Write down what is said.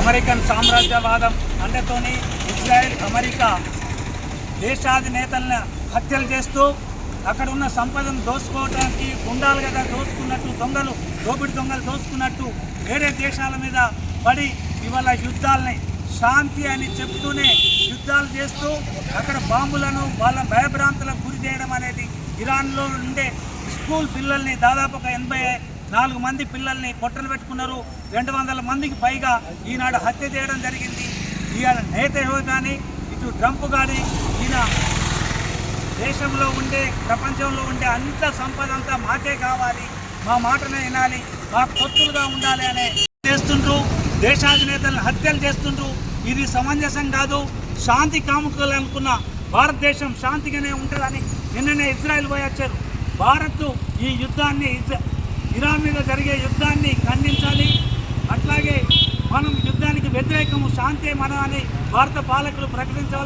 American సామ్రాజ్యవాదం అండతోని Israel America దేశాధినేతలను హత్యలు చేస్తూ అక్కడ ఉన్న సంపదను దోచుకోవడానికి గుండాలు కదా దోచుకున్నట్టు దోపిడి దొంగలు దోచుకున్నట్టు వేరే దేశాల మీద పడి ఇవాళ యుద్ధాలని శాంతి అని చెప్తూనే యుద్ధాలు చేస్తూ అక్కడ బాంబులను వాళ్ళ భయభ్రాంతులకు గురి చేయడం అనేది ఇరాన్లో ఉండే స్కూల్ పిల్లల్ని దాదాపు ఒక 84 మంది పిల్లల్ని పొట్టలు పెట్టుకున్నారు. 200 మందికి పైగా ఈనాడు హత్య చేయడం జరిగింది. ఈయన నేతహో కానీ ఇటు ట్రంప్ కానీ ఈయన దేశంలో ఉండే ప్రపంచంలో ఉండే అంత సంపద అంతా మాకే కావాలి, మా మాటనే వినాలి, మాకు తొత్తులుగా ఉండాలి అనే చేస్తుండ్రు. దేశాధినేతలను హత్యలు చేస్తుండ్రు. ఇది సమంజసం కాదు. శాంతి కాముకులు అనుకున్న భారతదేశం శాంతిగానే ఉంటుందని నిన్ననే ఇజ్రాయెల్ పోయి వచ్చారు. భారత్ ఈ యుద్ధాన్ని ఇరాన్ మీద జరిగే యుద్ధాన్ని ఖండించాలి. అట్లాగే మనం యుద్ధానికి వ్యతిరేకము, శాంతి మనం అని భారత పాలకులు ప్రకటించాలి.